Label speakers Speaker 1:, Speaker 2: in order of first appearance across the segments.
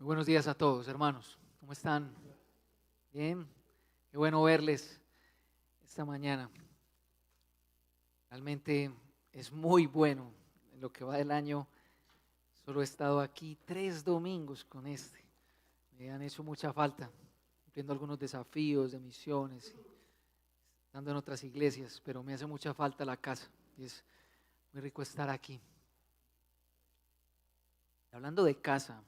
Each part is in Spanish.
Speaker 1: Muy buenos días a todos, hermanos. ¿Cómo están? Bien. Qué bueno verles esta mañana. Realmente es muy bueno. En lo que va del año, solo he estado aquí 3 domingos con este. Me han hecho mucha falta, cumpliendo algunos desafíos de misiones, estando en otras iglesias, pero me hace mucha falta la casa y es muy rico estar aquí. Hablando de casa,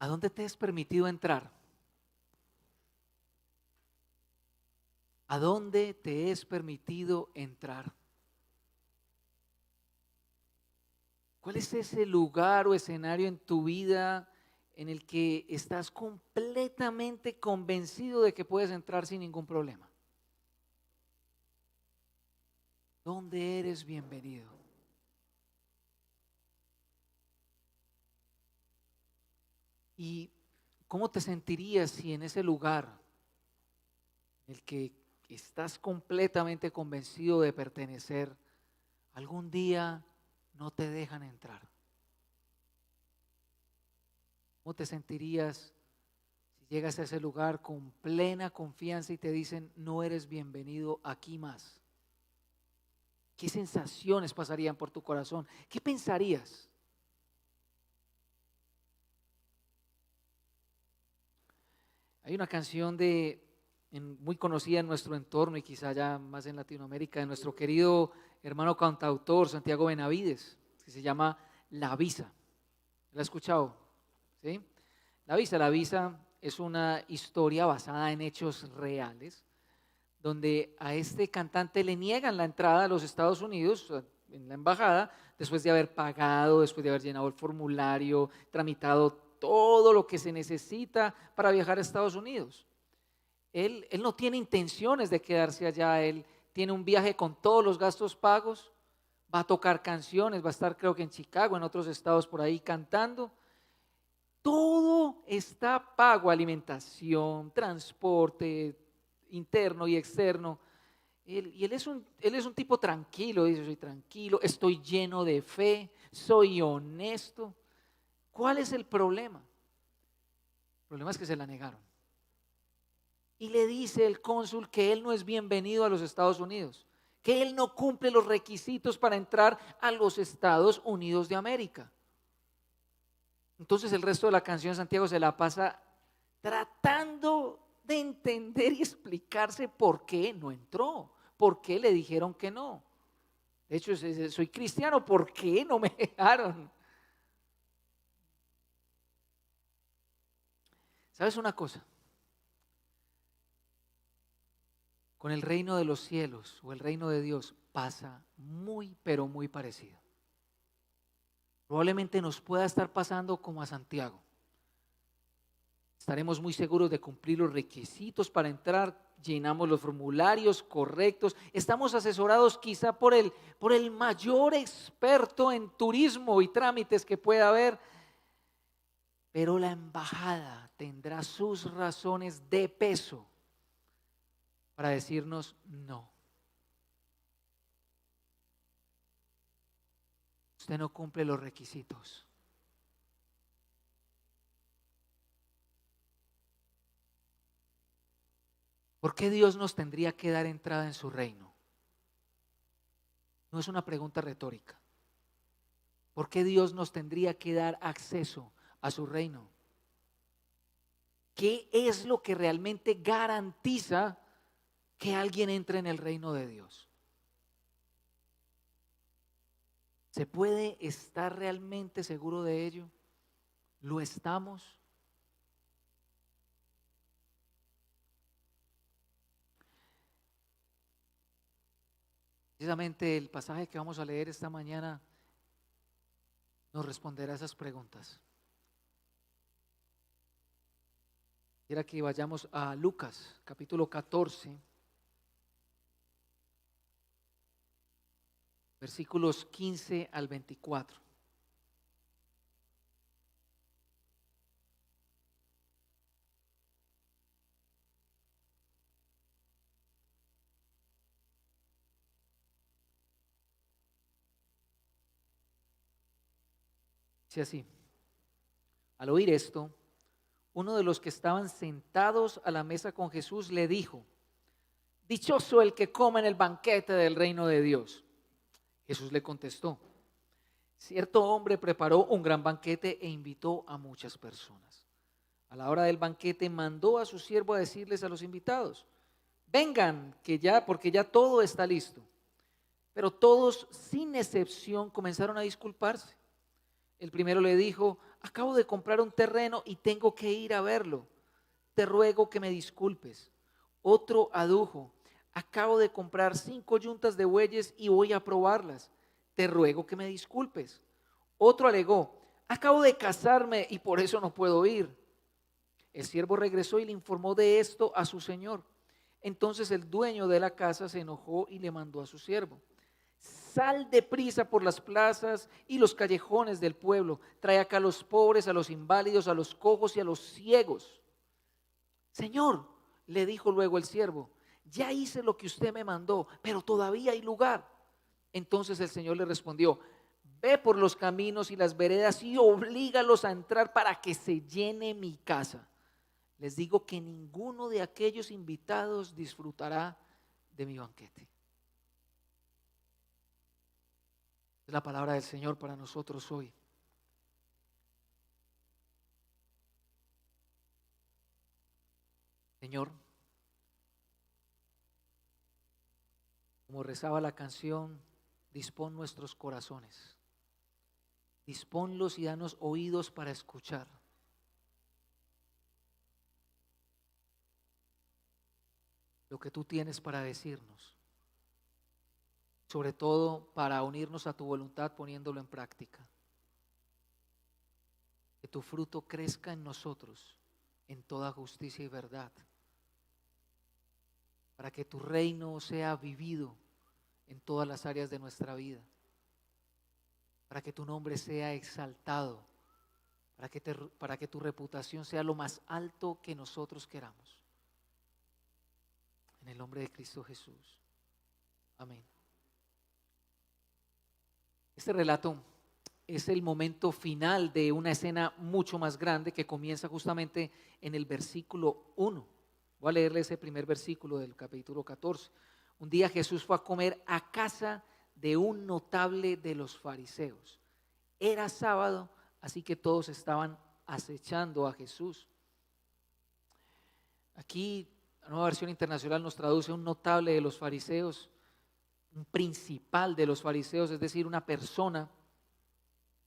Speaker 1: ¿a dónde te es permitido entrar? ¿A dónde te es permitido entrar? ¿Cuál es ese lugar o escenario en tu vida en el que estás completamente convencido de que puedes entrar sin ningún problema? ¿Dónde eres bienvenido? ¿Y cómo te sentirías si en ese lugar en el que estás completamente convencido de pertenecer, algún día no te dejan entrar? ¿Cómo te sentirías si llegas a ese lugar con plena confianza y te dicen no eres bienvenido aquí más? ¿Qué sensaciones pasarían por tu corazón? ¿Qué pensarías? Hay una canción muy conocida en nuestro entorno y quizá ya más en Latinoamérica, de nuestro querido hermano cantautor Santiago Benavides, que se llama La Visa. ¿La has escuchado? ¿Sí? La Visa es una historia basada en hechos reales, donde a este cantante le niegan la entrada a los Estados Unidos, en la embajada, después de haber pagado, después de haber llenado el formulario, tramitado todo lo que se necesita para viajar a Estados Unidos. Él no tiene intenciones de quedarse allá, él tiene un viaje con todos los gastos pagos, va a tocar canciones, va a estar creo que en Chicago, en otros estados por ahí cantando. Todo está pago: alimentación, transporte interno y externo. Él es un tipo tranquilo, dice: soy tranquilo, estoy lleno de fe, soy honesto. ¿Cuál es el problema? El problema es que se la negaron. Y le dice el cónsul que él no es bienvenido a los Estados Unidos, que él no cumple los requisitos para entrar a los Estados Unidos de América. Entonces el resto de la canción Santiago se la pasa tratando de entender y explicarse por qué no entró, por qué le dijeron que no. De hecho, soy cristiano, ¿por qué no me dejaron? ¿Sabes una cosa? Con el reino de los cielos o el reino de Dios pasa muy, pero muy parecido. Probablemente nos pueda estar pasando como a Santiago. Estaremos muy seguros de cumplir los requisitos para entrar, llenamos los formularios correctos, estamos asesorados quizá por el mayor experto en turismo y trámites que pueda haber, pero la embajada tendrá sus razones de peso para decirnos no. Usted no cumple los requisitos. ¿Por qué Dios nos tendría que dar entrada en su reino? No es una pregunta retórica. ¿Por qué Dios nos tendría que dar acceso a su reino? ¿Qué es lo que realmente garantiza que alguien entre en el reino de Dios? ¿Se puede estar realmente seguro de ello? ¿Lo estamos? Precisamente el pasaje que vamos a leer esta mañana nos responderá a esas preguntas. Quiero que vayamos a Lucas, capítulo 14, versículos 15 al 24. Dice así: al oír esto, uno de los que estaban sentados a la mesa con Jesús le dijo: dichoso el que come en el banquete del reino de Dios. Jesús le contestó: cierto hombre preparó un gran banquete e invitó a muchas personas. A la hora del banquete mandó a su siervo a decirles a los invitados: vengan, porque ya todo está listo. Pero todos, sin excepción, comenzaron a disculparse. El primero le dijo: acabo de comprar un terreno y tengo que ir a verlo. Te ruego que me disculpes. Otro adujo: acabo de comprar 5 yuntas de bueyes y voy a probarlas. Te ruego que me disculpes. Otro alegó: acabo de casarme y por eso no puedo ir. El siervo regresó y le informó de esto a su señor. Entonces el dueño de la casa se enojó y le mandó a su siervo: sal deprisa por las plazas y los callejones del pueblo, trae acá a los pobres, a los inválidos, a los cojos y a los ciegos. Señor, le dijo luego el siervo, ya hice lo que usted me mandó, pero todavía hay lugar. Entonces el Señor le respondió: ve por los caminos y las veredas y oblígalos a entrar para que se llene mi casa. Les digo que ninguno de aquellos invitados disfrutará de mi banquete. Es la palabra del Señor para nosotros hoy. Señor, como rezaba la canción, dispón nuestros corazones, disponlos y danos oídos para escuchar. Lo que tú tienes para decirnos, sobre todo para unirnos a tu voluntad poniéndolo en práctica. Que tu fruto crezca en nosotros en toda justicia y verdad, para que tu reino sea vivido en todas las áreas de nuestra vida, para que tu nombre sea exaltado, para que tu reputación sea lo más alto que nosotros queramos. En el nombre de Cristo Jesús. Amén. Este relato es el momento final de una escena mucho más grande que comienza justamente en el versículo 1. Voy a leerle ese primer versículo del capítulo 14. Un día Jesús fue a comer a casa de un notable de los fariseos. Era sábado, así que todos estaban acechando a Jesús. Aquí la Nueva Versión Internacional nos traduce un notable de los fariseos, un principal de los fariseos, es decir, una persona.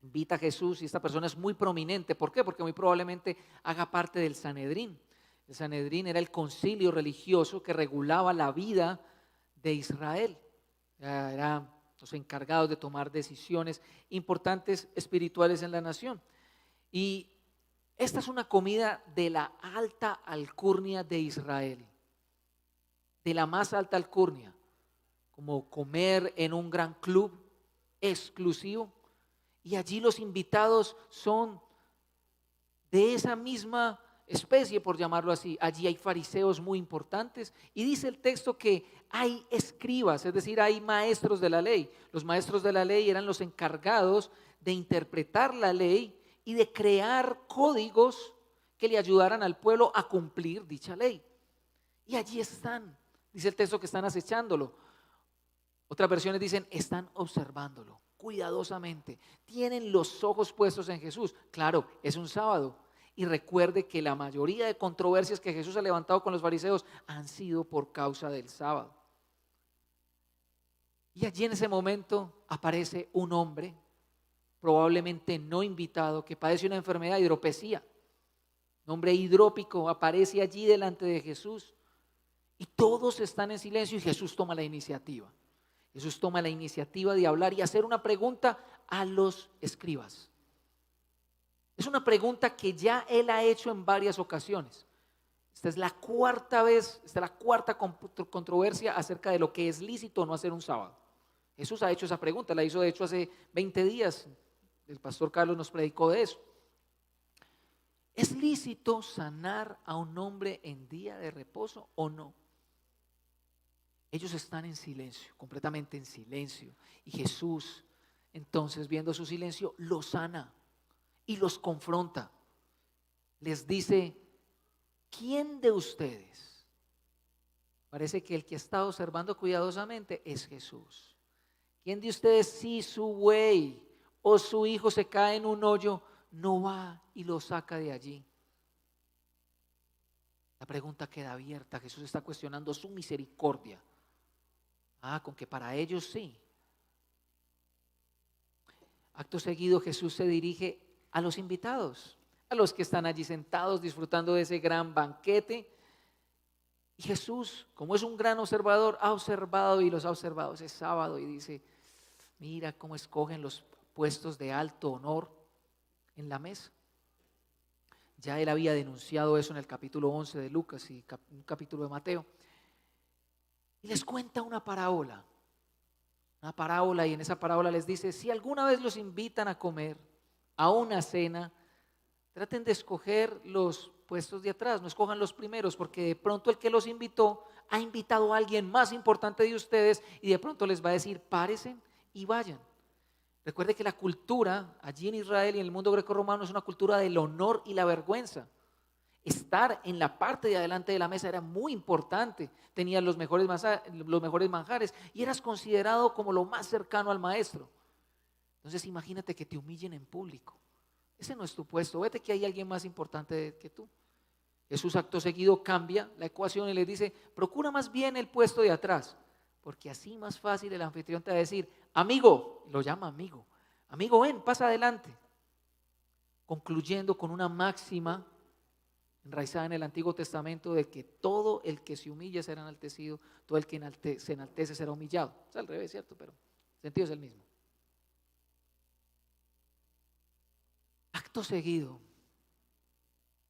Speaker 1: Invita a Jesús y esta persona es muy prominente. ¿Por qué? Porque muy probablemente haga parte del Sanedrín. El Sanedrín era el concilio religioso que regulaba la vida de Israel. Eran los encargados de tomar decisiones importantes espirituales en la nación. Y esta es una comida de la alta alcurnia de Israel, de la más alta alcurnia, como comer en un gran club exclusivo. Y allí los invitados son de esa misma especie, por llamarlo así. Allí hay fariseos muy importantes y dice el texto que hay escribas, es decir, hay maestros de la ley. Los maestros de la ley eran los encargados de interpretar la ley y de crear códigos que le ayudaran al pueblo a cumplir dicha ley. Y allí están, dice el texto, que están acechándolo. Otras versiones dicen, están observándolo cuidadosamente, tienen los ojos puestos en Jesús. Claro, es un sábado y recuerde que la mayoría de controversias que Jesús ha levantado con los fariseos han sido por causa del sábado. Y allí en ese momento aparece un hombre, probablemente no invitado, que padece una enfermedad de hidropesía. Un hombre hidrópico aparece allí delante de Jesús y todos están en silencio y Jesús toma la iniciativa. Jesús toma la iniciativa de hablar y hacer una pregunta a los escribas. Es una pregunta que ya él ha hecho en varias ocasiones. Esta es la cuarta vez, esta es la cuarta controversia acerca de lo que es lícito o no hacer un sábado. Jesús ha hecho esa pregunta, la hizo de hecho hace 20 días. El pastor Carlos nos predicó de eso. ¿Es lícito sanar a un hombre en día de reposo o no? Ellos están en silencio, completamente en silencio. Y Jesús, entonces, viendo su silencio, lo sana. y los confronta. Les dice, ¿quién de ustedes? Parece que el que está observando cuidadosamente es Jesús. ¿Quién de ustedes, si su buey o su hijo se cae en un hoyo, no va y lo saca de allí? La pregunta queda abierta. Jesús está cuestionando su misericordia. Con que para ellos sí. Acto seguido Jesús se dirige a los invitados, a los que están allí sentados disfrutando de ese gran banquete. Y Jesús, como es un gran observador, ha observado y los ha observado ese sábado y dice, mira cómo escogen los puestos de alto honor en la mesa. Ya él había denunciado eso en el capítulo 11 de Lucas y un capítulo de Mateo. Y les cuenta una parábola, y en esa parábola les dice, si alguna vez los invitan a comer, a una cena, traten de escoger los puestos de atrás, no escojan los primeros, porque de pronto el que los invitó ha invitado a alguien más importante de ustedes y de pronto les va a decir, páresen y vayan. Recuerde que la cultura allí en Israel y en el mundo grecorromano es una cultura del honor y la vergüenza. Estar en la parte de adelante de la mesa era muy importante. Tenías los mejores manjares y eras considerado como lo más cercano al maestro. Entonces imagínate que te humillen en público. Ese no es tu puesto. Vete que hay alguien más importante que tú. Jesús acto seguido cambia la ecuación y le dice, procura más bien el puesto de atrás, porque así más fácil el anfitrión te va a decir, amigo, lo llama amigo, amigo ven, pasa adelante. Concluyendo con una máxima enraizada en el Antiguo Testamento de que todo el que se humilla será enaltecido, todo el que se enaltece será humillado. Es al revés, ¿cierto? Pero el sentido es el mismo. Acto seguido,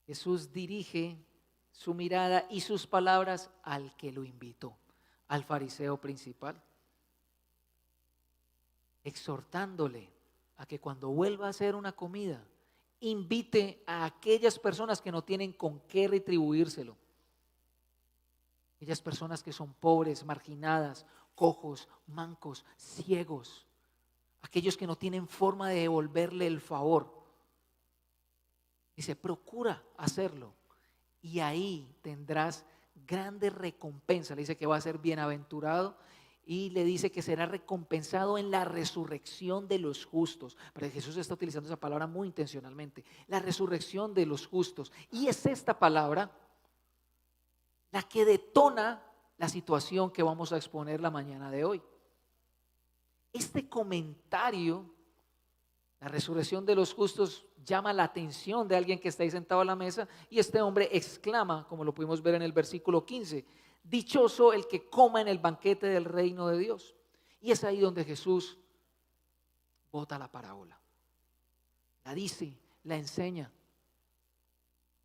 Speaker 1: Jesús dirige su mirada y sus palabras al que lo invitó, al fariseo principal, exhortándole a que cuando vuelva a hacer una comida, invite a aquellas personas que no tienen con qué retribuírselo. Aquellas personas que son pobres, marginadas, cojos, mancos, ciegos. Aquellos que no tienen forma de devolverle el favor. Dice, procura hacerlo y ahí tendrás grande recompensa. Le dice que va a ser bienaventurado y le dice que será recompensado en la resurrección de los justos. Pero Jesús está utilizando esa palabra muy intencionalmente, la resurrección de los justos. Y es esta palabra la que detona la situación que vamos a exponer la mañana de hoy. Este comentario, la resurrección de los justos, llama la atención de alguien que está ahí sentado a la mesa y este hombre exclama, como lo pudimos ver en el versículo 15, dichoso el que coma en el banquete del reino de Dios. Y es ahí donde Jesús bota la parábola, la dice, la enseña.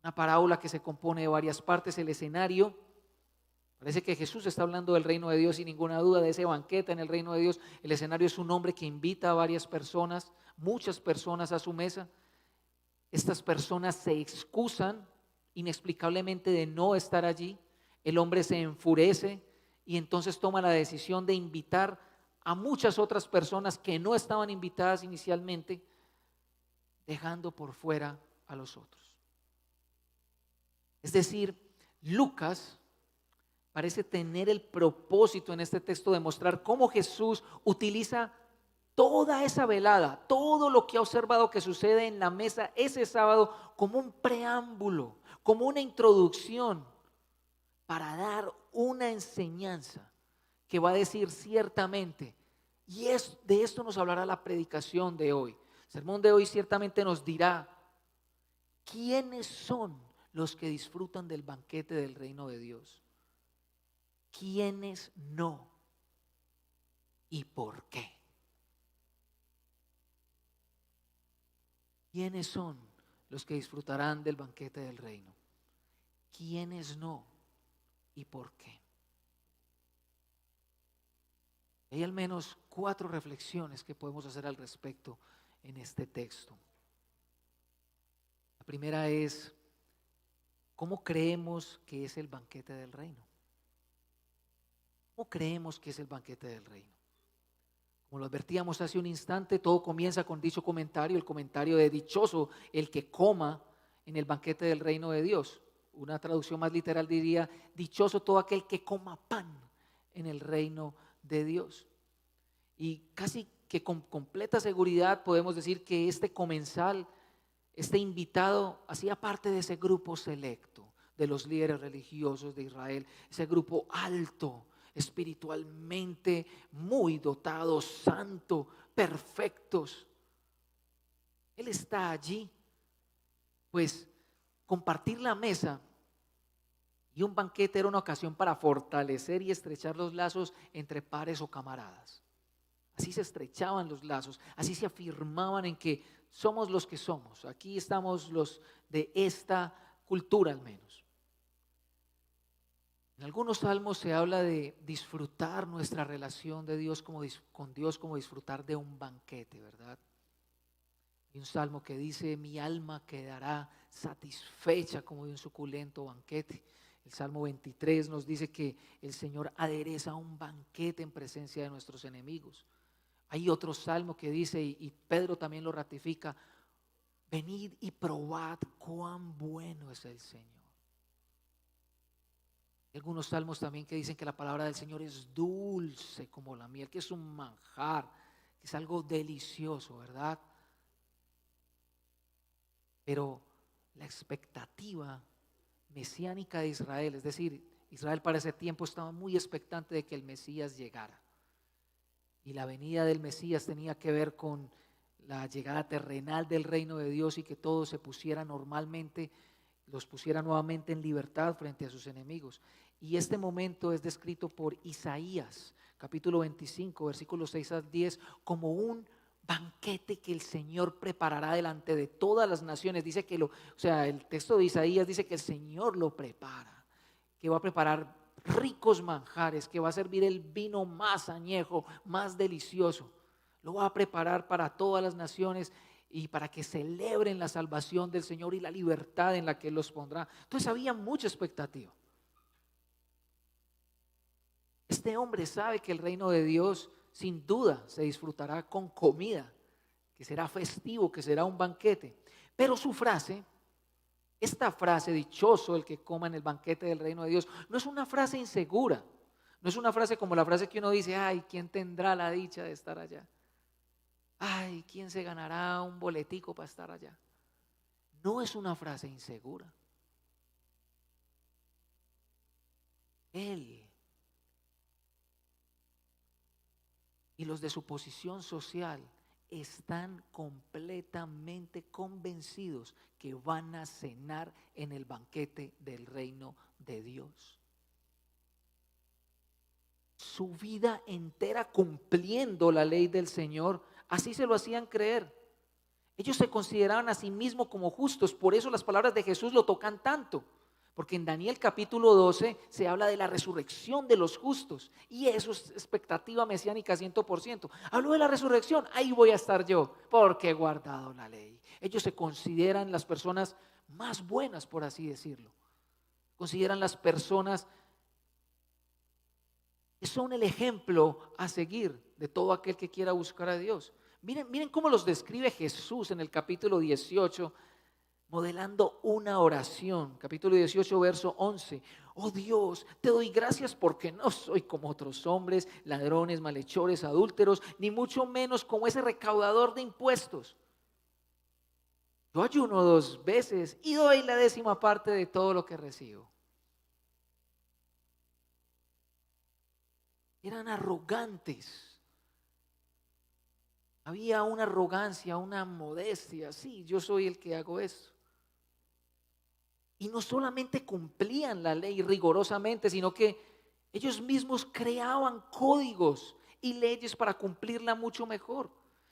Speaker 1: Una parábola que se compone de varias partes. El escenario, parece que Jesús está hablando del reino de Dios sin ninguna duda, de ese banquete en el reino de Dios. El escenario es un hombre que invita a varias personas, muchas personas a su mesa. Estas personas se excusan inexplicablemente de no estar allí. El hombre se enfurece y entonces toma la decisión de invitar a muchas otras personas que no estaban invitadas inicialmente, dejando por fuera a los otros. Es decir, Lucas parece tener el propósito en este texto de mostrar cómo Jesús utiliza toda esa velada, todo lo que ha observado que sucede en la mesa ese sábado como un preámbulo, como una introducción para dar una enseñanza que va a decir ciertamente, de esto nos hablará la predicación de hoy. El sermón de hoy ciertamente nos dirá quiénes son los que disfrutan del banquete del reino de Dios, quiénes no y por qué. ¿Quiénes son los que disfrutarán del banquete del reino? ¿Quiénes no y por qué? Hay al menos 4 reflexiones que podemos hacer al respecto en este texto. La primera es, ¿cómo creemos que es el banquete del reino? ¿Cómo creemos que es el banquete del reino? Como lo advertíamos hace un instante, todo comienza con dicho comentario, el comentario de dichoso el que coma en el banquete del reino de Dios. Una traducción más literal diría, dichoso todo aquel que coma pan en el reino de Dios. Y casi que con completa seguridad podemos decir que este comensal, este invitado, hacía parte de ese grupo selecto de los líderes religiosos de Israel, ese grupo alto, espiritualmente muy dotados, santo, perfectos. Él está allí, pues compartir la mesa y un banquete era una ocasión para fortalecer y estrechar los lazos entre pares o camaradas. Así se estrechaban los lazos, así se afirmaban en que somos los que somos. Aquí estamos los de esta cultura al menos. En algunos salmos se habla de disfrutar nuestra relación de Dios con Dios como disfrutar de un banquete, ¿verdad? Hay un salmo que dice, mi alma quedará satisfecha como de un suculento banquete. El Salmo 23 nos dice que el Señor adereza un banquete en presencia de nuestros enemigos. Hay otro salmo que dice, y Pedro también lo ratifica, venid y probad cuán bueno es el Señor. Hay algunos salmos también que dicen que la palabra del Señor es dulce como la miel, que es un manjar, que es algo delicioso, ¿verdad? Pero la expectativa mesiánica de Israel, es decir, Israel para ese tiempo estaba muy expectante de que el Mesías llegara. Y la venida del Mesías tenía que ver con la llegada terrenal del reino de Dios y que todo se pusiera normalmente, los pusiera nuevamente en libertad frente a sus enemigos. Y este momento es descrito por Isaías, capítulo 25, versículos 6 al 10, como un banquete que el Señor preparará delante de todas las naciones. Dice que el texto de Isaías dice que el Señor lo prepara, que va a preparar ricos manjares, que va a servir el vino más añejo, más delicioso. Lo va a preparar para todas las naciones y para que celebren la salvación del Señor y la libertad en la que Él los pondrá. Entonces había mucha expectativa. Este hombre sabe que el reino de Dios sin duda se disfrutará con comida, que será festivo, que será un banquete. Pero su frase, esta frase, dichoso el que coma en el banquete del reino de Dios, no es una frase insegura. No es una frase como la frase que uno dice, ay, ¿quién tendrá la dicha de estar allá? Ay, ¿quién se ganará un boletico para estar allá? No es una frase insegura. Él y los de su posición social están completamente convencidos que van a cenar en el banquete del reino de Dios. Su vida entera cumpliendo la ley del Señor, así se lo hacían creer. Ellos se consideraban a sí mismos como justos, por eso las palabras de Jesús lo tocan tanto. Porque en Daniel capítulo 12 se habla de la resurrección de los justos y eso es expectativa mesiánica 100%. Hablo de la resurrección, ahí voy a estar yo porque he guardado la ley. Ellos se consideran las personas más buenas, por así decirlo. Consideran las personas que son el ejemplo a seguir de todo aquel que quiera buscar a Dios. Miren cómo los describe Jesús en el capítulo 18, modelando una oración. Capítulo 18, verso 11. Oh Dios, te doy gracias porque no soy como otros hombres, ladrones, malhechores, adúlteros, ni mucho menos como ese recaudador de impuestos. Yo ayuno 2 veces y doy la 10ª parte de todo lo que recibo. Eran arrogantes. Había una arrogancia, una modestia. Sí, yo soy el que hago eso. Y no solamente cumplían la ley rigurosamente, sino que ellos mismos creaban códigos y leyes para cumplirla mucho mejor.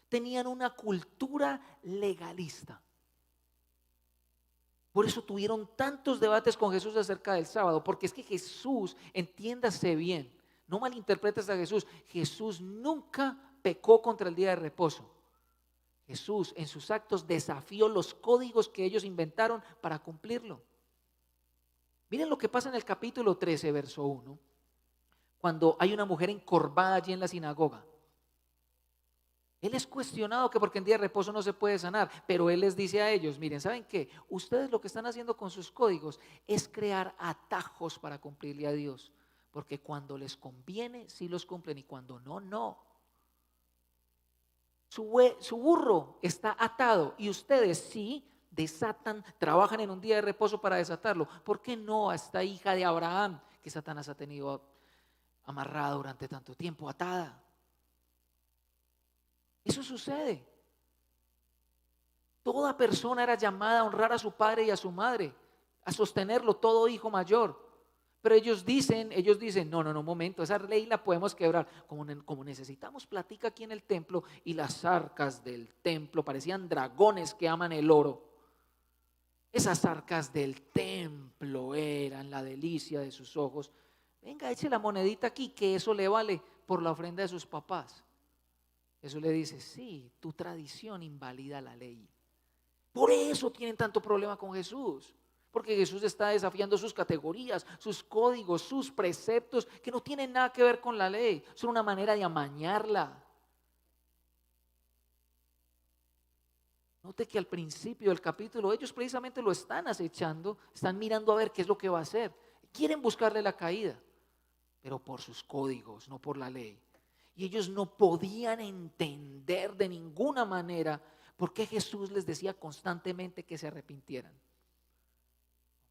Speaker 1: Tenían una cultura legalista. Por eso tuvieron tantos debates con Jesús acerca del sábado, porque es que Jesús, entiéndase bien, no malinterpretes a Jesús, Jesús nunca pecó contra el día de reposo. Jesús en sus actos desafió los códigos que ellos inventaron para cumplirlo. Miren lo que pasa en el capítulo 13, verso 1, cuando hay una mujer encorvada allí en la sinagoga. Él es cuestionado que porque en día de reposo no se puede sanar, pero Él les dice a ellos, miren, ¿saben qué? Ustedes lo que están haciendo con sus códigos es crear atajos para cumplirle a Dios, porque cuando les conviene, sí los cumplen y cuando no, no. Su burro está atado y ustedes sí desatan, trabajan en un día de reposo para desatarlo. ¿Por qué no a esta hija de Abraham que Satanás ha tenido amarrada durante tanto tiempo, atada? Eso sucede. Toda persona era llamada a honrar a su padre y a su madre, a sostenerlo, todo hijo mayor. Pero ellos dicen, no, no, no, un momento, esa ley la podemos quebrar. Como necesitamos platica aquí en el templo y las arcas del templo parecían dragones que aman el oro. Esas arcas del templo eran la delicia de sus ojos. Venga, eche la monedita aquí, que eso le vale por la ofrenda de sus papás. Eso le dice, sí, tu tradición invalida la ley. Por eso tienen tanto problema con Jesús, porque Jesús está desafiando sus categorías, sus códigos, sus preceptos, que no tienen nada que ver con la ley, son una manera de amañarla. Note que al principio del capítulo ellos precisamente lo están acechando, están mirando a ver qué es lo que va a hacer. Quieren buscarle la caída, pero por sus códigos, no por la ley. Y ellos no podían entender de ninguna manera por qué Jesús les decía constantemente que se arrepintieran.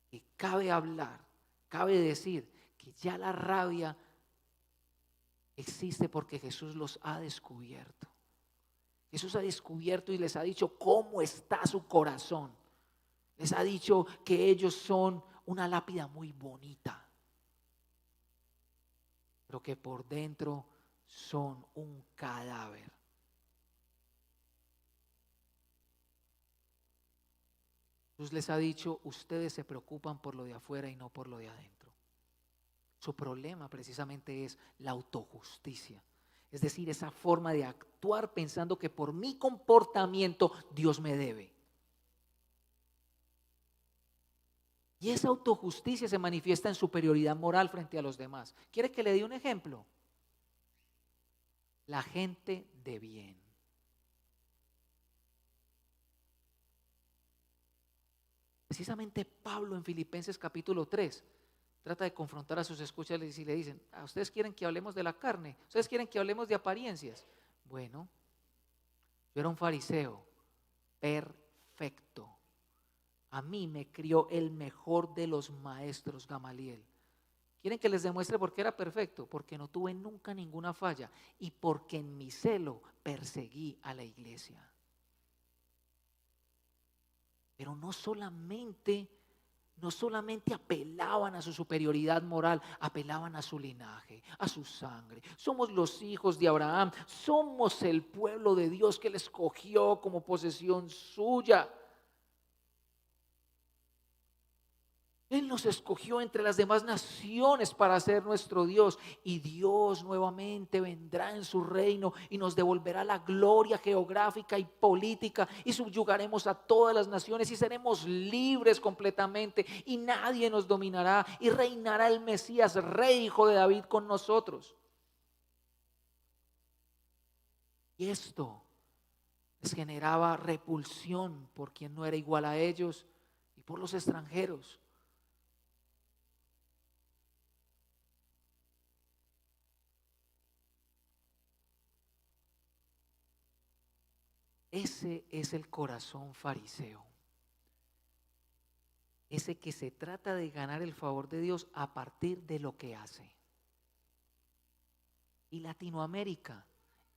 Speaker 1: Y cabe hablar, cabe decir que ya la rabia existe porque Jesús los ha descubierto. Jesús ha descubierto y les ha dicho cómo está su corazón. Les ha dicho que ellos son una lápida muy bonita, pero que por dentro son un cadáver. Jesús les ha dicho, ustedes se preocupan por lo de afuera y no por lo de adentro. Su problema precisamente es la autojusticia. Es decir, esa forma de actuar pensando que por mi comportamiento Dios me debe. Y esa autojusticia se manifiesta en superioridad moral frente a los demás. ¿Quiere que le dé un ejemplo? La gente de bien. Precisamente Pablo en Filipenses capítulo 3 trata de confrontar a sus escuchas y le dicen, ¿ustedes quieren que hablemos de la carne? ¿Ustedes quieren que hablemos de apariencias? Bueno, yo era un fariseo perfecto. A mí me crió el mejor de los maestros, Gamaliel. ¿Quieren que les demuestre por qué era perfecto? Porque no tuve nunca ninguna falla y porque en mi celo perseguí a la iglesia. Pero no solamente apelaban a su superioridad moral, apelaban a su linaje, a su sangre. Somos los hijos de Abraham, somos el pueblo de Dios que Él escogió como posesión suya. Él nos escogió entre las demás naciones para ser nuestro Dios, y Dios nuevamente vendrá en su reino y nos devolverá la gloria geográfica y política y subyugaremos a todas las naciones y seremos libres completamente y nadie nos dominará y reinará el Mesías, Rey, Hijo de David, con nosotros. Y esto les generaba repulsión por quien no era igual a ellos y por los extranjeros. Ese es el corazón fariseo. Ese que se trata de ganar el favor de Dios a partir de lo que hace. Y Latinoamérica,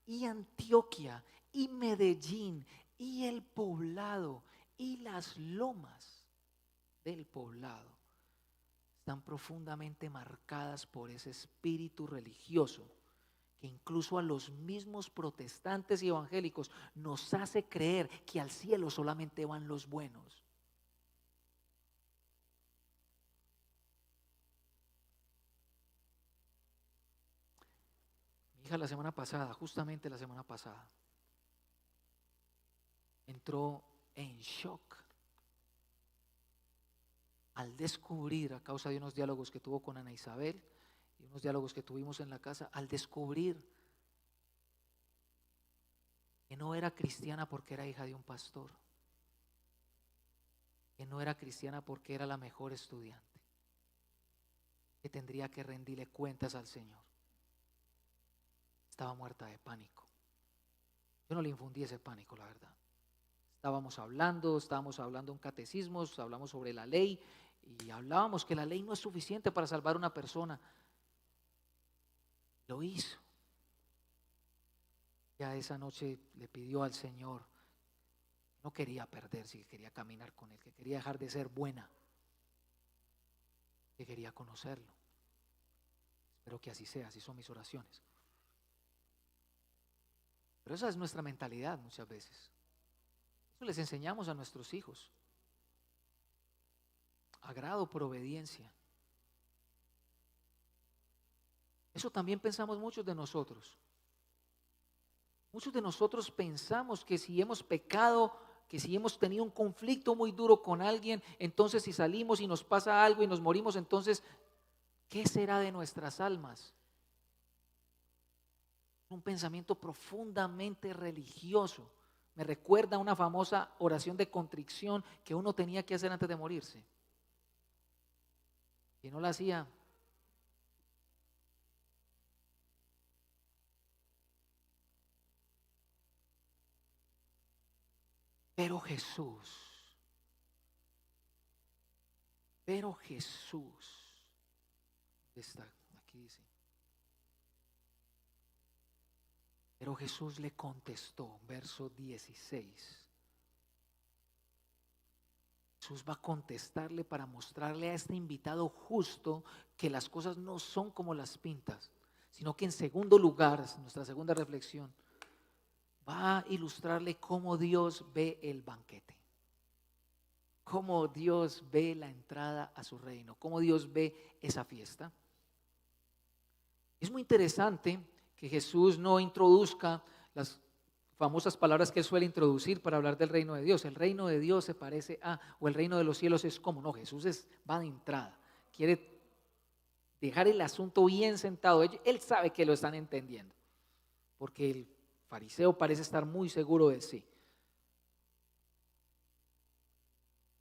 Speaker 1: y Antioquia, y Medellín, y el Poblado, y las lomas del Poblado están profundamente marcadas por ese espíritu religioso que incluso a los mismos protestantes y evangélicos nos hace creer que al cielo solamente van los buenos. Mi hija la semana pasada, justamente la semana pasada, entró en shock al descubrir, a causa de unos diálogos que tuvo con Ana Isabel y unos diálogos que tuvimos en la casa, al descubrir que no era cristiana porque era hija de un pastor, que no era cristiana porque era la mejor estudiante, que tendría que rendirle cuentas al Señor. Estaba muerta de pánico. Yo no le infundí ese pánico, la verdad. Estábamos hablando en catecismos, hablamos sobre la ley y hablábamos que la ley no es suficiente para salvar a una persona. Lo hizo. Ya esa noche le pidió al Señor, no quería perderse, que quería caminar con Él, que quería dejar de ser buena, que quería conocerlo. Espero que así sea, así son mis oraciones. Pero esa es nuestra mentalidad muchas veces. Eso les enseñamos a nuestros hijos. Agrado por obediencia. Eso también pensamos muchos de nosotros. Muchos de nosotros pensamos que si hemos pecado, que si hemos tenido un conflicto muy duro con alguien, entonces si salimos y nos pasa algo y nos morimos, entonces, ¿qué será de nuestras almas? Un pensamiento profundamente religioso. Me recuerda a una famosa oración de contrición que uno tenía que hacer antes de morirse. Y no la hacía. Pero Jesús, está aquí dice. Pero Jesús le contestó, verso 16. Jesús va a contestarle para mostrarle a este invitado justo que las cosas no son como las pintas, sino que en segundo lugar, nuestra segunda reflexión, va a ilustrarle cómo Dios ve el banquete, cómo Dios ve la entrada a su reino, cómo Dios ve esa fiesta. Es muy interesante que Jesús no introduzca las famosas palabras que Él suele introducir para hablar del reino de Dios. El reino de Dios se parece a, o el reino de los cielos es como. No, Jesús va de entrada, quiere dejar el asunto bien sentado. Él sabe que lo están entendiendo, porque el fariseo parece estar muy seguro de sí.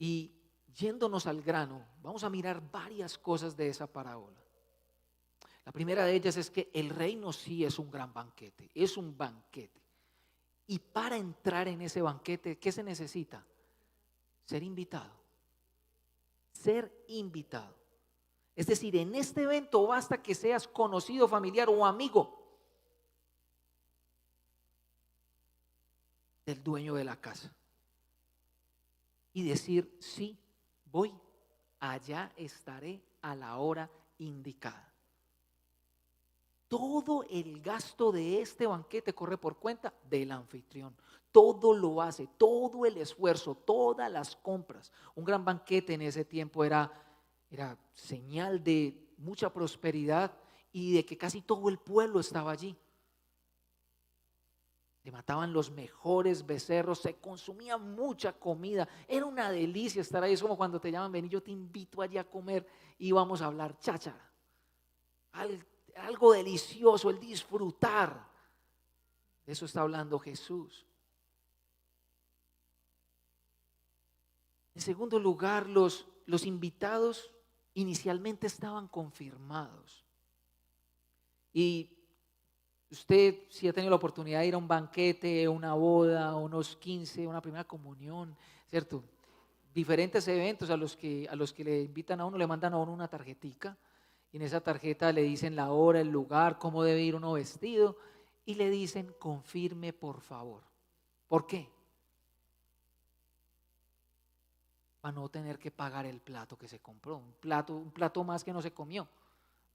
Speaker 1: Y yéndonos al grano, vamos a mirar varias cosas de esa parábola. La primera de ellas es que el reino sí es un gran banquete, es un banquete. Y para entrar en ese banquete, ¿qué se necesita? Ser invitado. Ser invitado. Es decir, en este evento basta que seas conocido, familiar o amigo del dueño de la casa. Y decir, sí, voy, allá estaré a la hora indicada. Todo el gasto de este banquete corre por cuenta del anfitrión. Todo lo hace, todo el esfuerzo, todas las compras. Un gran banquete en ese tiempo era señal de mucha prosperidad y de que casi todo el pueblo estaba allí. Se mataban los mejores becerros, se consumía mucha comida. Era una delicia estar ahí. Es como cuando te llaman, ven, yo te invito allí a comer y vamos a hablar cháchara. Algo delicioso, el disfrutar. De eso está hablando Jesús. En segundo lugar, los invitados inicialmente estaban confirmados. Y usted, si ha tenido la oportunidad de ir a un banquete, una boda, unos 15, una primera comunión, ¿cierto? Diferentes eventos a los que le invitan a uno, le mandan a uno una tarjetica. Y en esa tarjeta le dicen la hora, el lugar, cómo debe ir uno vestido. Y le dicen, confirme por favor. ¿Por qué? Para no tener que pagar el plato que se compró. Un plato más que no se comió,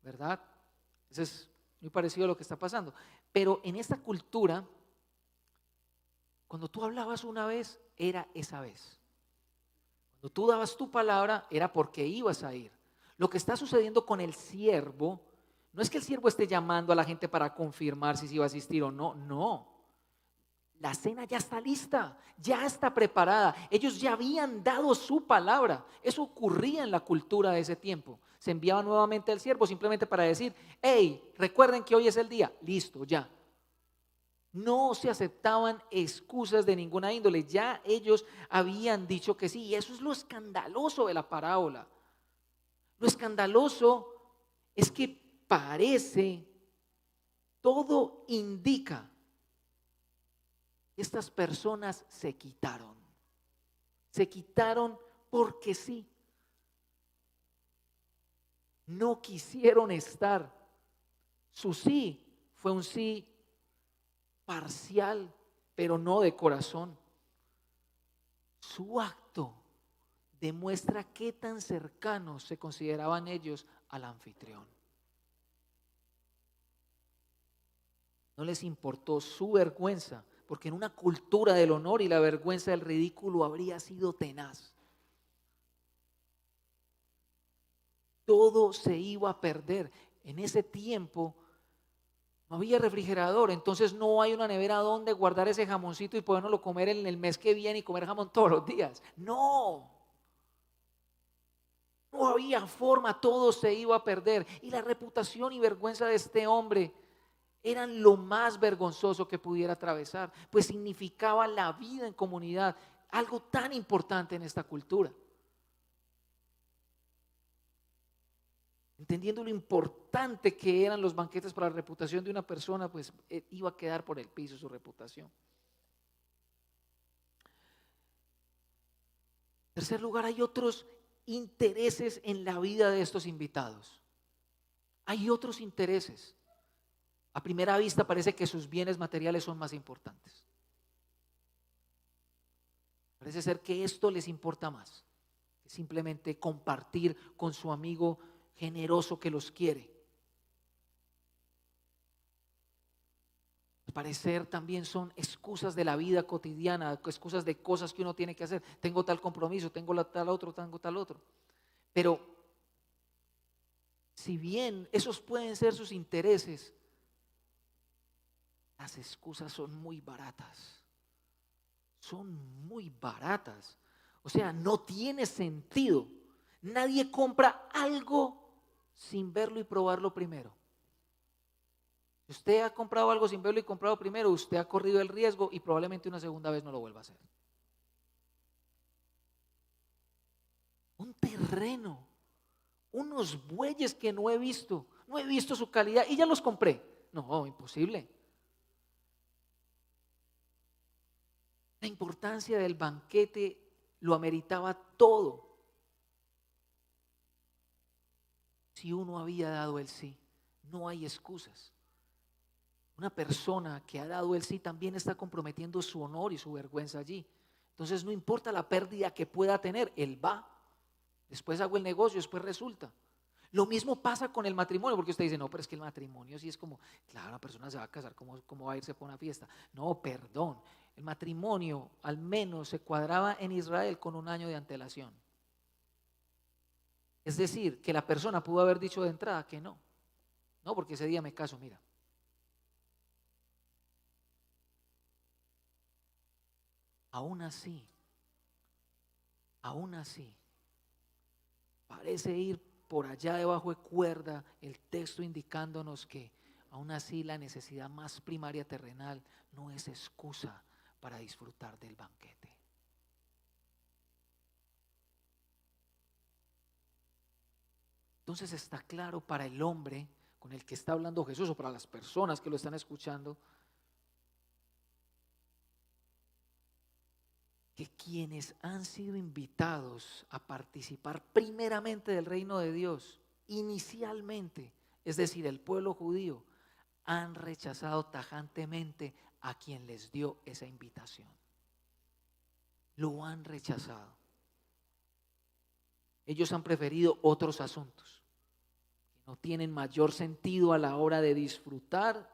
Speaker 1: ¿verdad? Eso es muy parecido a lo que está pasando. Pero en esta cultura, cuando tú hablabas una vez, era esa vez. Cuando tú dabas tu palabra, era porque ibas a ir. Lo que está sucediendo con el siervo, no es que el siervo esté llamando a la gente para confirmar si va a asistir o no, no. La cena ya está lista, ya está preparada. Ellos ya habían dado su palabra. Eso ocurría en la cultura de ese tiempo. Se enviaba nuevamente al siervo simplemente para decir, hey, recuerden que hoy es el día. Listo, ya. No se aceptaban excusas de ninguna índole. Ya ellos habían dicho que sí. Y eso es lo escandaloso de la parábola. Lo escandaloso es que parece, todo indica, que estas personas se quitaron. Se quitaron porque sí. No quisieron estar. Su sí fue un sí parcial, pero no de corazón. Su acto demuestra qué tan cercanos se consideraban ellos al anfitrión. No les importó su vergüenza, porque en una cultura del honor y la vergüenza del ridículo habría sido tenaz. Todo se iba a perder. En ese tiempo no había refrigerador, entonces no hay una nevera donde guardar ese jamoncito y podernoslo comer en el mes que viene y comer jamón todos los días. No había forma, todo se iba a perder. Y la reputación y vergüenza de este hombre eran lo más vergonzoso que pudiera atravesar, pues significaba la vida en comunidad, algo tan importante en esta cultura. Entendiendo lo importante que eran los banquetes para la reputación de una persona, pues iba a quedar por el piso su reputación. En tercer lugar, hay otros intereses en la vida de estos invitados. Hay otros intereses. A primera vista parece que sus bienes materiales son más importantes. Parece ser que esto les importa más que simplemente compartir con su amigo generoso que los quiere. Al parecer también son excusas de la vida cotidiana, excusas de cosas que uno tiene que hacer. Tengo tal compromiso, tengo tal otro, tengo tal otro. Pero si bien esos pueden ser sus intereses, las excusas son muy baratas. Son muy baratas. O sea, no tiene sentido. Nadie compra algo sin verlo y probarlo primero. Si usted ha comprado algo sin verlo y comprado primero, usted ha corrido el riesgo y probablemente una segunda vez no lo vuelva a hacer. Un terreno, unos bueyes que no he visto su calidad y ya los compré. No, imposible. La importancia del banquete lo ameritaba todo. Si uno había dado el sí, no hay excusas. Una persona que ha dado el sí también está comprometiendo su honor y su vergüenza allí. Entonces no importa la pérdida que pueda tener, él va. Después hago el negocio, después resulta. Lo mismo pasa con el matrimonio, porque usted dice, no, pero es que el matrimonio sí es como, claro, una persona se va a casar, ¿cómo va a irse por una fiesta? No, perdón, el matrimonio al menos se cuadraba en Israel con 1 año de antelación. Es decir, que la persona pudo haber dicho de entrada que no, porque ese día me caso, mira. Aún así, parece ir por allá debajo de cuerda el texto indicándonos que aún así la necesidad más primaria terrenal no es excusa para disfrutar del banquete. Entonces está claro para el hombre con el que está hablando Jesús o para las personas que lo están escuchando que quienes han sido invitados a participar primeramente del reino de Dios, inicialmente, es decir, el pueblo judío, han rechazado tajantemente a quien les dio esa invitación. Lo han rechazado. Ellos han preferido otros asuntos que no tienen mayor sentido a la hora de disfrutar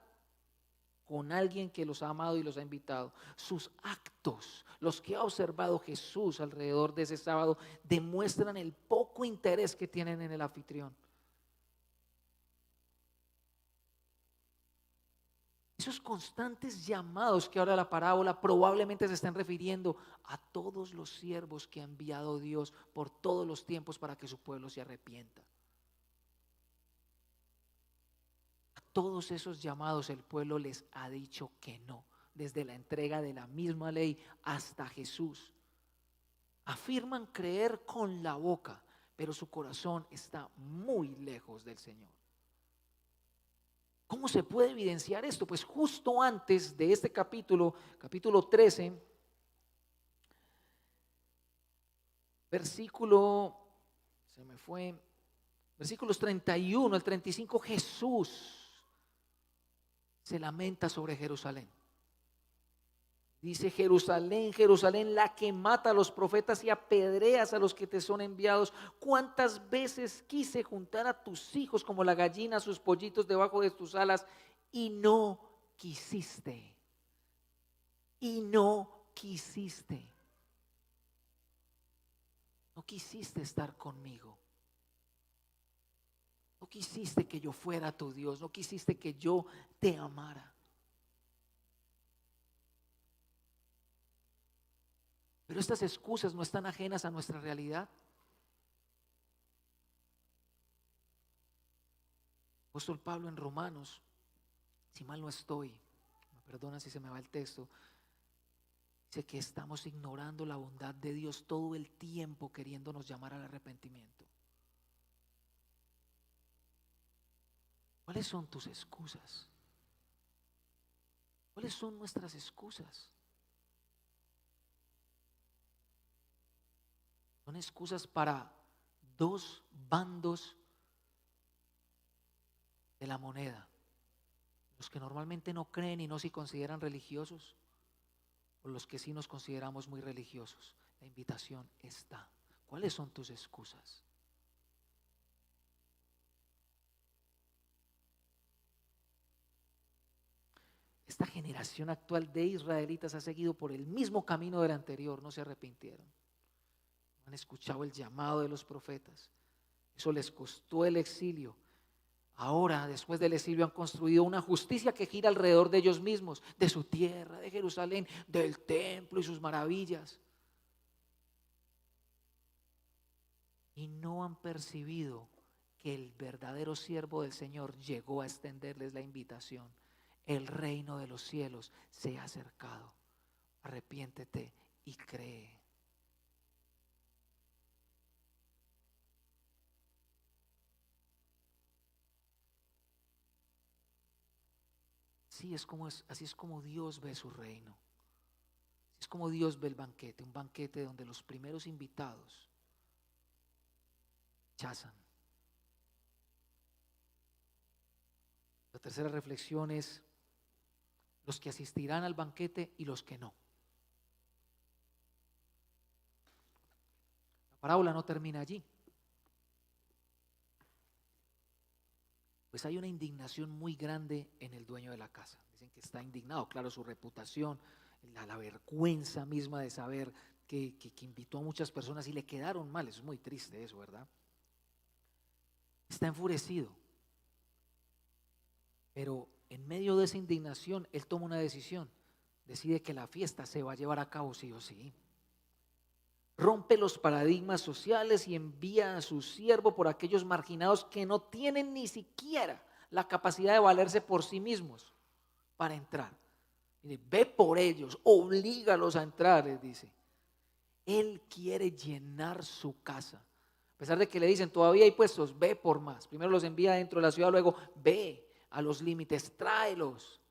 Speaker 1: con alguien que los ha amado y los ha invitado. Sus actos, los que ha observado Jesús alrededor de ese sábado, demuestran el poco interés que tienen en el anfitrión. Esos constantes llamados que ahora la parábola probablemente se están refiriendo a todos los siervos que ha enviado Dios por todos los tiempos para que su pueblo se arrepienta. A todos esos llamados el pueblo les ha dicho que no. desde la entrega de la misma ley hasta Jesús. Afirman creer con la boca, pero su corazón está muy lejos del Señor. ¿Cómo se puede evidenciar esto? Pues justo antes de este capítulo 13, versículos 31 al 35, Jesús se lamenta sobre Jerusalén. Dice: Jerusalén, Jerusalén, la que mata a los profetas y apedreas a los que te son enviados. ¿Cuántas veces quise juntar a tus hijos como la gallina a sus pollitos debajo de tus alas y no quisiste? Y no quisiste. No quisiste estar conmigo. No quisiste que yo fuera tu Dios. No quisiste que yo te amara. Pero estas excusas no están ajenas a nuestra realidad. Apóstol Pablo en Romanos, si mal no estoy, me perdona si se me va el texto, dice que estamos ignorando la bondad de Dios todo el tiempo, queriéndonos llamar al arrepentimiento. ¿Cuáles son tus excusas? ¿Cuáles son nuestras excusas? Son excusas para dos bandos de la moneda: los que normalmente no creen y no se consideran religiosos, o los que sí nos consideramos muy religiosos. La invitación está. ¿Cuáles son tus excusas? Esta generación actual de israelitas ha seguido por el mismo camino del anterior, no se arrepintieron. Han escuchado el llamado de los profetas. Eso les costó el exilio. Ahora, después del exilio, han construido una justicia que gira alrededor de ellos mismos, de su tierra, de Jerusalén, del templo y sus maravillas. Y no han percibido que el verdadero siervo del Señor llegó a extenderles la invitación. El reino de los cielos se ha acercado. Arrepiéntete y cree. Así es como Dios ve su reino. Así es como Dios ve el banquete, un banquete donde los primeros invitados rechazan. La tercera reflexión es los que asistirán al banquete y los que no. La parábola no termina allí. Pues hay una indignación muy grande en el dueño de la casa. Dicen que está indignado, claro, su reputación, la vergüenza misma de saber que invitó a muchas personas y le quedaron mal. Es muy triste eso, ¿verdad? Está enfurecido. Pero en medio de esa indignación, él toma una decisión. Decide que la fiesta se va a llevar a cabo sí o sí. Rompe los paradigmas sociales y envía a su siervo por aquellos marginados que no tienen ni siquiera la capacidad de valerse por sí mismos para entrar. Ve por ellos, oblígalos a entrar, les dice. Él quiere llenar su casa. A pesar de que le dicen todavía hay puestos, ve por más. Primero los envía dentro de la ciudad, luego ve a los límites, tráelos.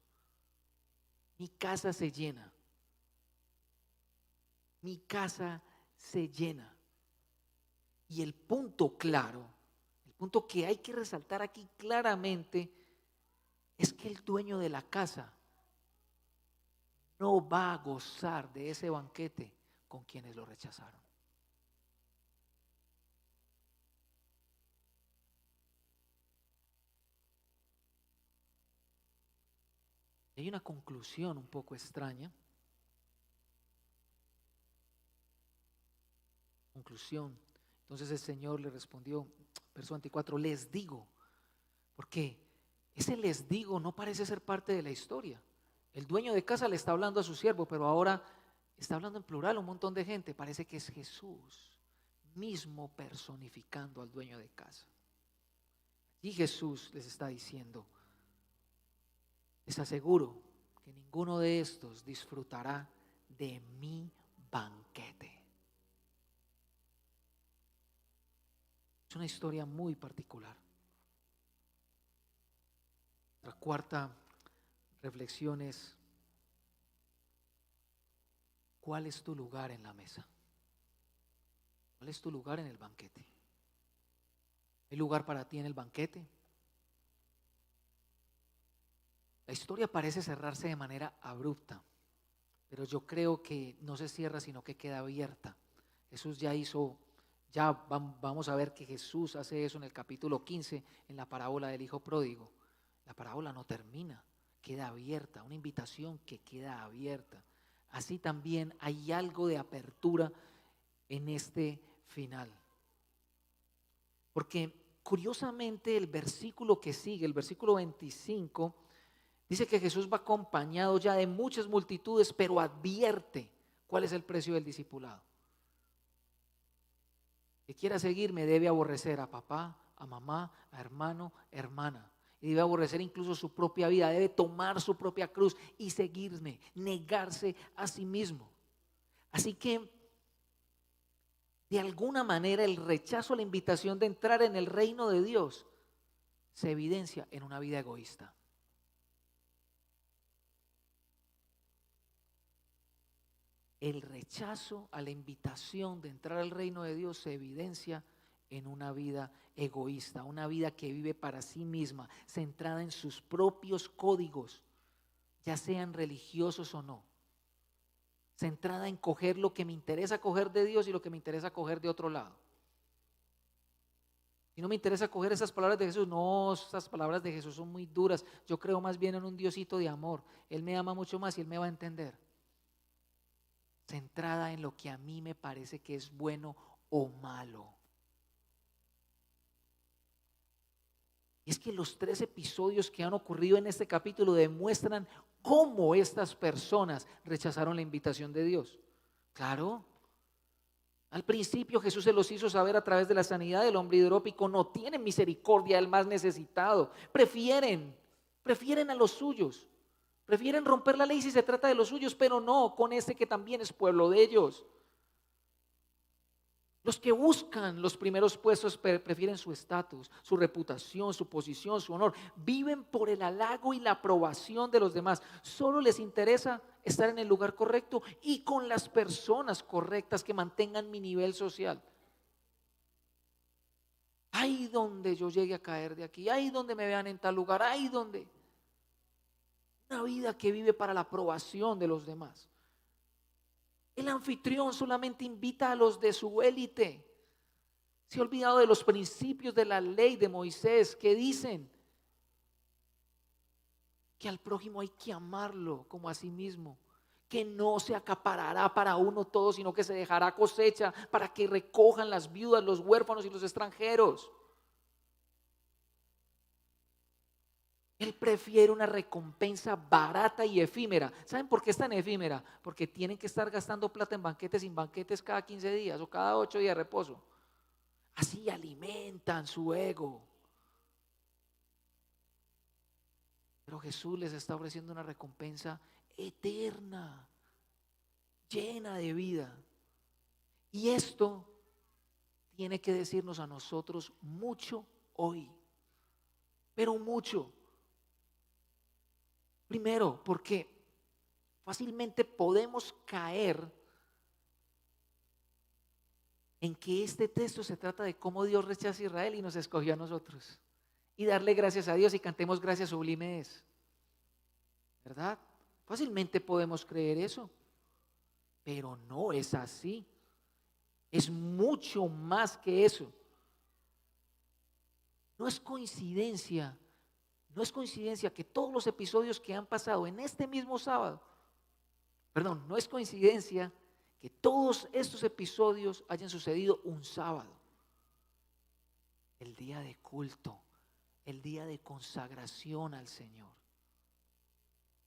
Speaker 1: Mi casa se llena. Mi casa se llena. Y el punto claro, el punto que hay que resaltar aquí claramente es que el dueño de la casa no va a gozar de ese banquete con quienes lo rechazaron. Hay una conclusión un poco extraña. Conclusión. Entonces el Señor le respondió, verso 24, les digo, porque ese les digo no parece ser parte de la historia. El dueño de casa le está hablando a su siervo, pero ahora está hablando en plural, un montón de gente. Parece que es Jesús mismo personificando al dueño de casa. Y Jesús les está diciendo, les aseguro que ninguno de estos disfrutará de mi banquete. Es una historia muy particular. La cuarta reflexión es: ¿cuál es tu lugar en la mesa? ¿Cuál es tu lugar en el banquete? ¿Hay lugar para ti en el banquete? La historia parece cerrarse de manera abrupta, pero yo creo que no se cierra, sino que queda abierta. Jesús vamos a ver que Jesús hace eso en el capítulo 15, en la parábola del hijo pródigo. La parábola no termina, queda abierta, una invitación que queda abierta. Así también hay algo de apertura en este final. Porque curiosamente el versículo que sigue, el versículo 25, dice que Jesús va acompañado ya de muchas multitudes, pero advierte cuál es el precio del discipulado. Que quiera seguirme debe aborrecer a papá, a mamá, a hermano, hermana. Y debe aborrecer incluso su propia vida, debe tomar su propia cruz y seguirme, negarse a sí mismo. Así que, de alguna manera, el rechazo a la invitación de entrar en el reino de Dios se evidencia en una vida egoísta. El rechazo a la invitación de entrar al reino de Dios se evidencia en una vida egoísta, una vida que vive para sí misma, centrada en sus propios códigos, ya sean religiosos o no, centrada en coger lo que me interesa coger de Dios y lo que me interesa coger de otro lado. Y no me interesa coger esas palabras de Jesús, no, esas palabras de Jesús son muy duras, yo creo más bien en un Diosito de amor, Él me ama mucho más y Él me va a entender. Centrada en lo que a mí me parece que es bueno o malo. Y es que los 3 episodios que han ocurrido en este capítulo demuestran cómo estas personas rechazaron la invitación de Dios. Claro, al principio Jesús se los hizo saber a través de la sanidad del hombre hidrópico. No tienen misericordia del más necesitado. Prefieren a los suyos. Prefieren romper la ley si se trata de los suyos, pero no con ese que también es pueblo de ellos. Los que buscan los primeros puestos prefieren su estatus, su reputación, su posición, su honor. Viven por el halago y la aprobación de los demás. Solo les interesa estar en el lugar correcto y con las personas correctas que mantengan mi nivel social. Ahí donde yo llegue a caer de aquí, ahí donde me vean en tal lugar, ahí donde. Una vida que vive para la aprobación de los demás. El anfitrión solamente invita a los de su élite. Se ha olvidado de los principios de la ley de Moisés que dicen que al prójimo hay que amarlo como a sí mismo, que no se acaparará para uno todo, sino que se dejará cosecha para que recojan las viudas, los huérfanos y los extranjeros. Él prefiere una recompensa barata y efímera. ¿Saben por qué es tan efímera? Porque tienen que estar gastando plata en banquetes sin banquetes cada 15 días o cada 8 días de reposo. Así alimentan su ego. Pero Jesús les está ofreciendo una recompensa eterna, llena de vida. Y esto tiene que decirnos a nosotros mucho hoy, pero mucho. Primero, porque fácilmente podemos caer en que este texto se trata de cómo Dios rechaza a Israel y nos escogió a nosotros. Y darle gracias a Dios y cantemos gracias sublimes. ¿Verdad? Fácilmente podemos creer eso, pero no es así. Es mucho más que eso. No es coincidencia que todos los episodios que han pasado en este mismo sábado, no es coincidencia que todos estos episodios hayan sucedido un sábado. El día de culto, el día de consagración al Señor,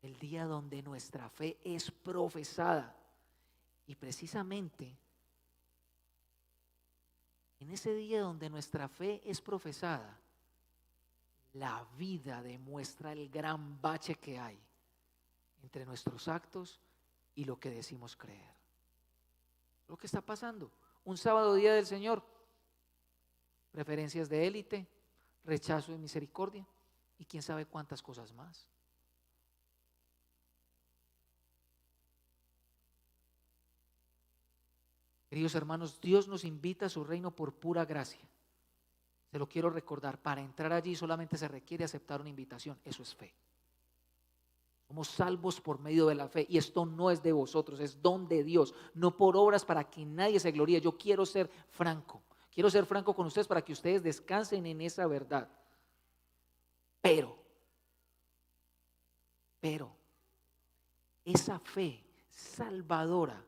Speaker 1: el día donde nuestra fe es profesada. Y precisamente en ese día donde nuestra fe es profesada, la vida demuestra el gran bache que hay entre nuestros actos y lo que decimos creer. Lo que está pasando. Un sábado, día del Señor, preferencias de élite, rechazo de misericordia y quién sabe cuántas cosas más. Queridos hermanos, Dios nos invita a su reino por pura gracia. Se lo quiero recordar, para entrar allí solamente se requiere aceptar una invitación, eso es fe. Somos salvos por medio de la fe y esto no es de vosotros, es don de Dios, no por obras para que nadie se gloríe. Yo quiero ser franco con ustedes para que ustedes descansen en esa verdad. Pero, esa fe salvadora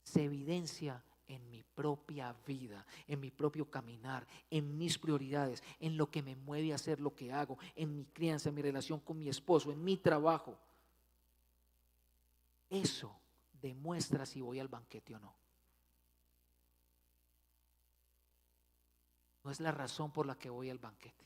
Speaker 1: se evidencia en mi propia vida, en mi propio caminar, en mis prioridades, en lo que me mueve a hacer lo que hago, en mi crianza, en mi relación con mi esposo, en mi trabajo. Eso demuestra si voy al banquete o no. No es la razón por la que voy al banquete.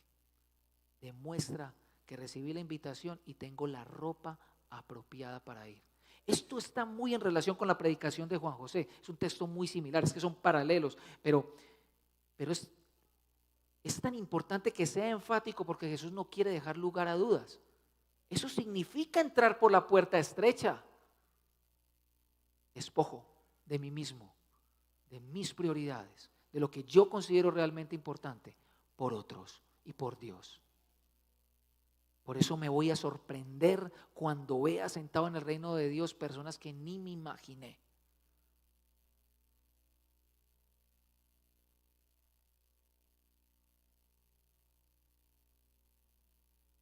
Speaker 1: Demuestra que recibí la invitación y tengo la ropa apropiada para ir. Esto está muy en relación con la predicación de Juan José. Es un texto muy similar, es que son paralelos, pero es tan importante que sea enfático porque Jesús no quiere dejar lugar a dudas. Eso significa entrar por la puerta estrecha. Despojo de mí mismo, de mis prioridades, de lo que yo considero realmente importante por otros y por Dios. Por eso me voy a sorprender cuando vea sentado en el reino de Dios personas que ni me imaginé.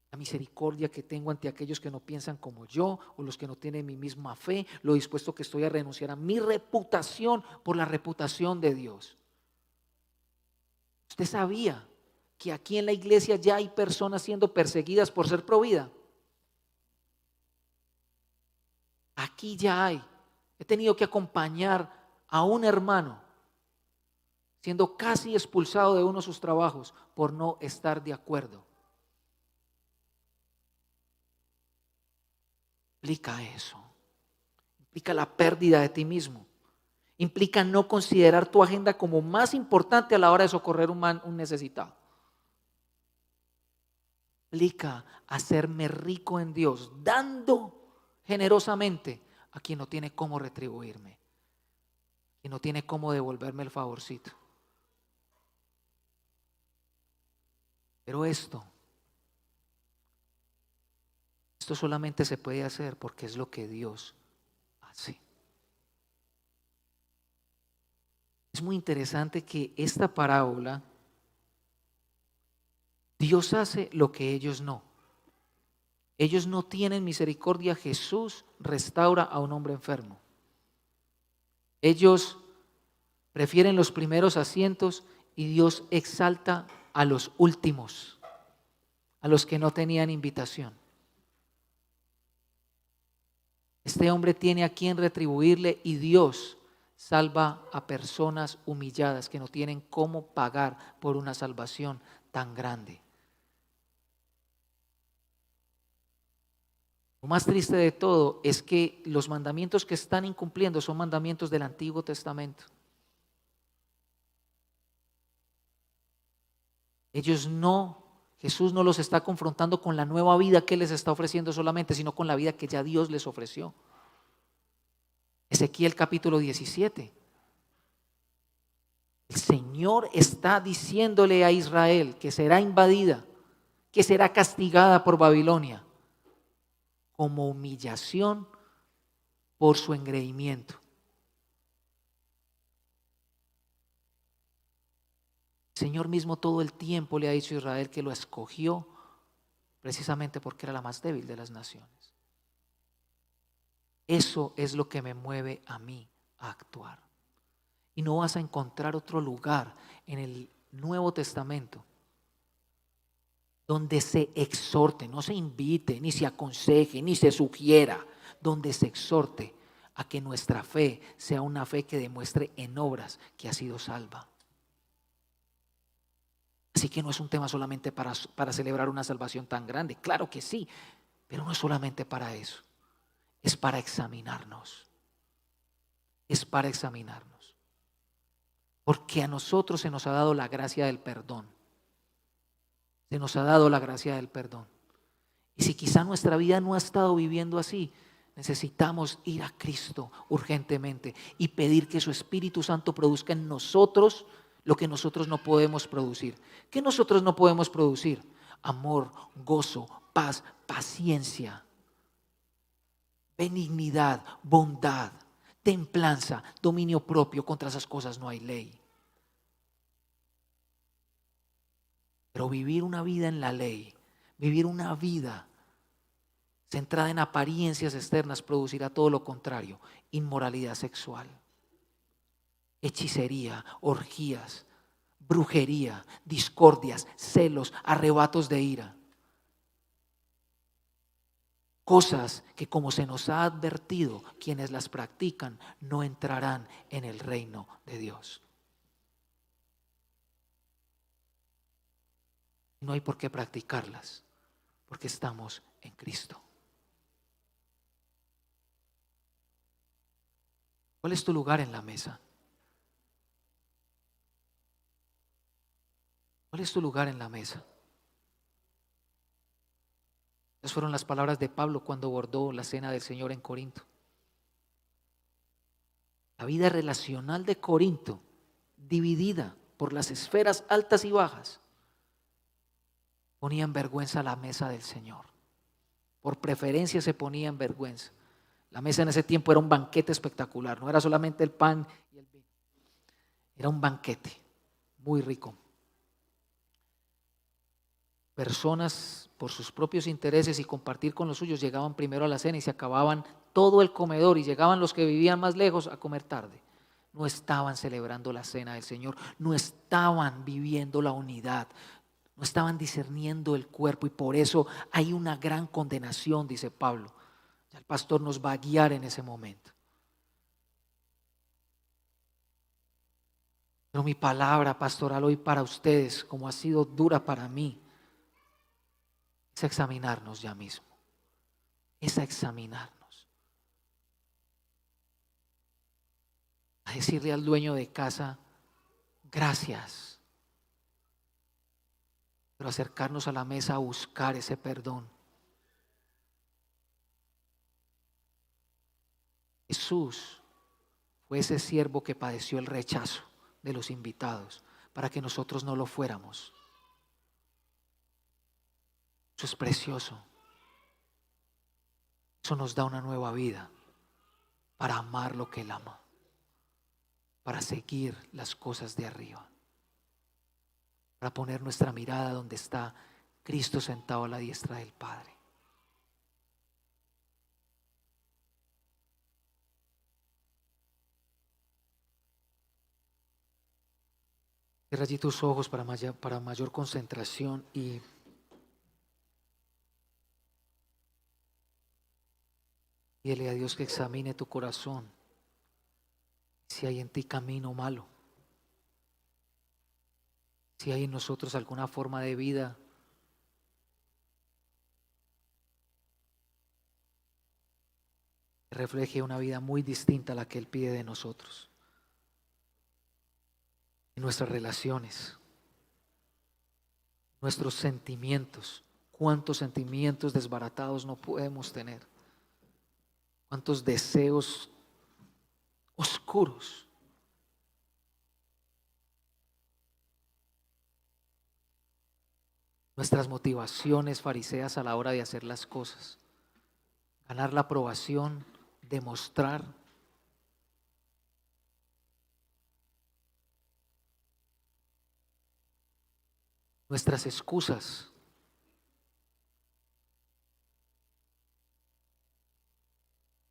Speaker 1: La misericordia que tengo ante aquellos que no piensan como yo o los que no tienen mi misma fe, lo dispuesto que estoy a renunciar a mi reputación por la reputación de Dios. ¿Usted sabía que aquí en la iglesia ya hay personas siendo perseguidas por ser pro vida? Aquí ya hay. He tenido que acompañar a un hermano siendo casi expulsado de uno de sus trabajos por no estar de acuerdo. Implica eso. Implica la pérdida de ti mismo. Implica no considerar tu agenda como más importante a la hora de socorrer un necesitado. Implica hacerme rico en Dios, dando generosamente a quien no tiene cómo retribuirme, quien no tiene cómo devolverme el favorcito. Pero esto solamente se puede hacer porque es lo que Dios hace. Es muy interesante que esta parábola, Dios hace lo que ellos no. Ellos no tienen misericordia. Jesús restaura a un hombre enfermo. Ellos prefieren los primeros asientos y Dios exalta a los últimos, a los que no tenían invitación. Este hombre tiene a quien retribuirle y Dios salva a personas humilladas que no tienen cómo pagar por una salvación tan grande. Lo más triste de todo es que los mandamientos que están incumpliendo son mandamientos del Antiguo Testamento. Jesús no los está confrontando con la nueva vida que les está ofreciendo solamente, sino con la vida que ya Dios les ofreció. Ezequiel capítulo 17. El Señor está diciéndole a Israel que será invadida, que será castigada por Babilonia, como humillación por su engreimiento. El Señor mismo todo el tiempo le ha dicho a Israel que lo escogió precisamente porque era la más débil de las naciones. Eso es lo que me mueve a mí a actuar. Y no vas a encontrar otro lugar en el Nuevo Testamento donde se exhorte, no se invite, ni se aconseje, ni se sugiera, donde se exhorte a que nuestra fe sea una fe que demuestre en obras que ha sido salva. Así que no es un tema solamente para celebrar una salvación tan grande, claro que sí, Pero no es solamente para eso, es para examinarnos. Es para examinarnos. Porque a nosotros se nos ha dado la gracia del perdón. Se nos ha dado la gracia del perdón. Y si quizá nuestra vida no ha estado viviendo así, necesitamos ir a Cristo urgentemente y pedir que su Espíritu Santo produzca en nosotros lo que nosotros no podemos producir. ¿Qué nosotros no podemos producir? Amor, gozo, paz, paciencia, benignidad, bondad, templanza, dominio propio. Contra esas cosas no hay ley. Pero vivir una vida en la ley, vivir una vida centrada en apariencias externas, producirá todo lo contrario: inmoralidad sexual, hechicería, orgías, brujería, discordias, celos, arrebatos de ira. Cosas que, como se nos ha advertido, quienes las practican no entrarán en el reino de Dios. No hay por qué practicarlas, porque estamos en Cristo. ¿Cuál es tu lugar en la mesa? ¿Cuál es tu lugar en la mesa? Esas fueron las palabras de Pablo cuando abordó la cena del Señor en Corinto. La vida relacional de Corinto, dividida por las esferas altas y bajas, ponía en vergüenza la mesa del Señor. Por preferencia se ponía en vergüenza. La mesa en ese tiempo era un banquete espectacular, no era solamente el pan y el vino, era un banquete muy rico. Personas, por sus propios intereses y compartir con los suyos, llegaban primero a la cena y se acababan todo el comedor, y llegaban los que vivían más lejos a comer tarde. No estaban celebrando la cena del Señor, no estaban viviendo la unidad, no estaban discerniendo el cuerpo, y por eso hay una gran condenación, dice Pablo. Ya el pastor nos va a guiar en ese momento. Pero mi palabra pastoral hoy para ustedes, como ha sido dura para mí, es examinarnos ya mismo. Es a examinarnos. A decirle al dueño de casa, gracias. Pero acercarnos a la mesa a buscar ese perdón. Jesús fue ese siervo que padeció el rechazo de los invitados para que nosotros no lo fuéramos. Eso es precioso. Eso nos da una nueva vida para amar lo que Él ama, para seguir las cosas de arriba, para poner nuestra mirada donde está Cristo sentado a la diestra del Padre. Cierra allí tus ojos para mayor concentración y pídele a Dios que examine tu corazón, si hay en ti camino malo, si hay en nosotros alguna forma de vida que refleje una vida muy distinta a la que Él pide de nosotros. En nuestras relaciones, nuestros sentimientos. ¿Cuántos sentimientos desbaratados no podemos tener? ¿Cuántos deseos oscuros? Nuestras motivaciones fariseas a la hora de hacer las cosas. Ganar la aprobación, demostrar. Nuestras excusas.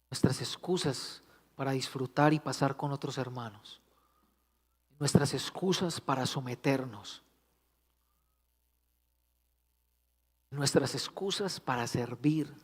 Speaker 1: Nuestras excusas para disfrutar y pasar con otros hermanos. Nuestras excusas para someternos. Nuestras excusas para servir.